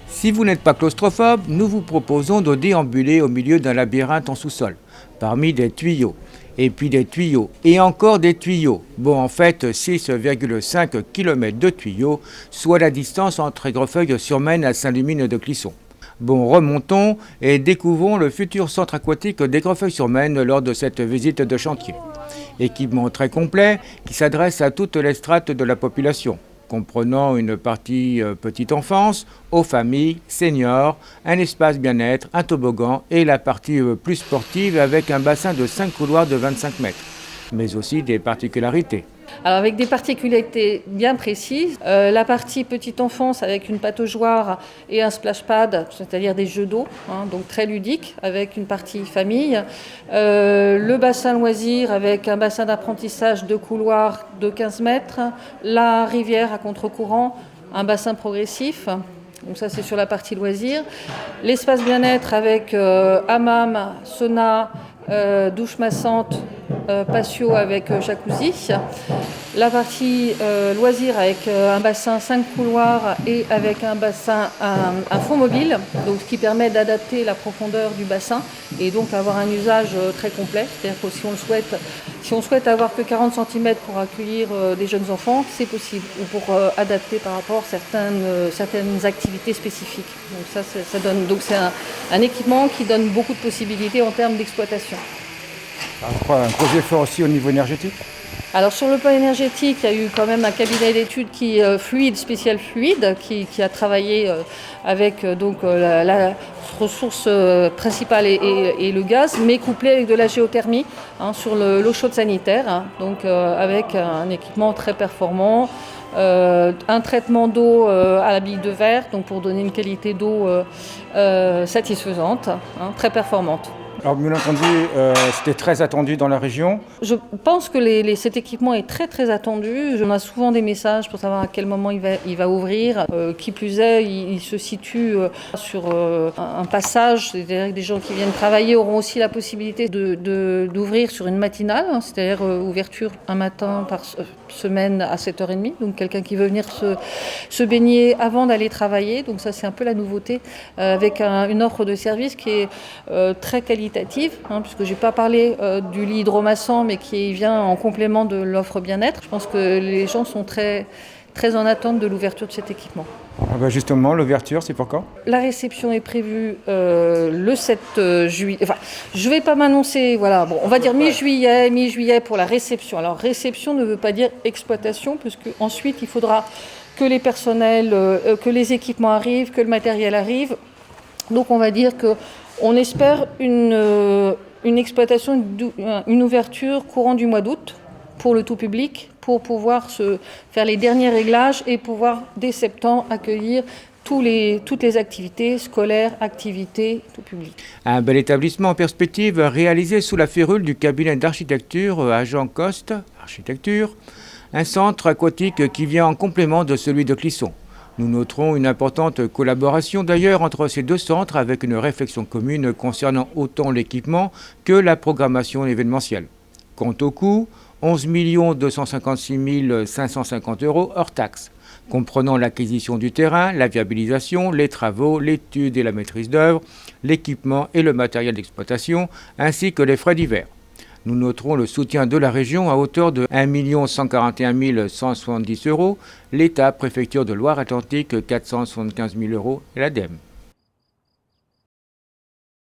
Si vous n'êtes pas claustrophobe, nous vous proposons de déambuler au milieu d'un labyrinthe en sous-sol, parmi des tuyaux, et puis des tuyaux, et encore des tuyaux. Bon, en fait, 6,5 km de tuyaux, soit la distance entre Aigrefeuille-sur-Maine à Saint-Lumine de Clisson. Bon, remontons et découvrons le futur centre aquatique d'Aigrefeuille-sur-Maine lors de cette visite de chantier. Équipement très complet qui s'adresse à toutes les strates de la population, comprenant une partie petite enfance, aux familles, seniors, un espace bien-être, un toboggan et la partie plus sportive avec un bassin de 5 couloirs de 25 mètres, mais aussi des particularités. Alors avec des particularités bien précises, la partie petite enfance avec une pataugeoire et un splash pad, c'est-à-dire des jeux d'eau, donc très ludique, avec une partie famille. Le bassin loisir avec un bassin d'apprentissage de couloir de 15 mètres, la rivière à contre-courant, un bassin progressif. Donc ça c'est sur la partie loisir. L'espace bien-être avec hammam, sauna, douche massante, patio avec jacuzzi. La partie loisir avec un bassin 5 couloirs et avec un bassin un fond mobile, donc ce qui permet d'adapter la profondeur du bassin et donc avoir un usage très complet. C'est-à-dire que si on souhaite avoir que 40 cm pour accueillir des jeunes enfants, c'est possible, ou pour adapter par rapport à certaines activités spécifiques. Donc c'est un équipement qui donne beaucoup de possibilités en termes d'exploitation. Je crois un gros effort aussi au niveau énergétique. Alors sur le plan énergétique, il y a eu quand même un cabinet d'études Spécial Fluide qui a travaillé avec la ressource principale et le gaz, mais couplé avec de la géothermie sur l'eau chaude sanitaire, donc avec un équipement très performant. Un traitement d'eau à la bille de verre, donc pour donner une qualité d'eau satisfaisante, très performante. Alors bien entendu, c'était très attendu dans la région. Je pense que cet équipement est très très attendu. On a souvent des messages pour savoir à quel moment il va ouvrir. Qui plus est, il se situe sur un passage, c'est-à-dire que des gens qui viennent travailler auront aussi la possibilité d'ouvrir sur une matinale, c'est-à-dire ouverture un matin par semaine à 7h30. Donc quelqu'un qui veut venir se baigner avant d'aller travailler. Donc ça c'est un peu la nouveauté avec une offre de service qui est très qualitative. Puisque je n'ai pas parlé du lit hydromassant, mais qui vient en complément de l'offre bien-être. Je pense que les gens sont très, très en attente de l'ouverture de cet équipement. Justement, l'ouverture, c'est pour quand ? La réception est prévue le 7 juillet. Enfin, je ne vais pas m'annoncer, voilà. Bon, on va dire mi-juillet pour la réception. Alors, réception ne veut pas dire exploitation, puisque ensuite, il faudra que les personnels, que les équipements arrivent, que le matériel arrive. Donc, on va dire qu'on espère une exploitation, une ouverture courant du mois d'août pour le tout public, pour pouvoir faire les derniers réglages et pouvoir, dès septembre, accueillir toutes les activités scolaires, activités, tout public. Un bel établissement en perspective réalisé sous la férule du cabinet d'architecture Agent Coste Architecture, un centre aquatique qui vient en complément de celui de Clisson. Nous noterons une importante collaboration d'ailleurs entre ces deux centres avec une réflexion commune concernant autant l'équipement que la programmation événementielle. Quant au coût, 11 256 550 € hors taxes, comprenant l'acquisition du terrain, la viabilisation, les travaux, l'étude et la maîtrise d'œuvre, l'équipement et le matériel d'exploitation, ainsi que les frais divers. Nous noterons le soutien de la région à hauteur de 1 141 170 €, l'État, préfecture de Loire-Atlantique, 475 000 € et l'ADEME.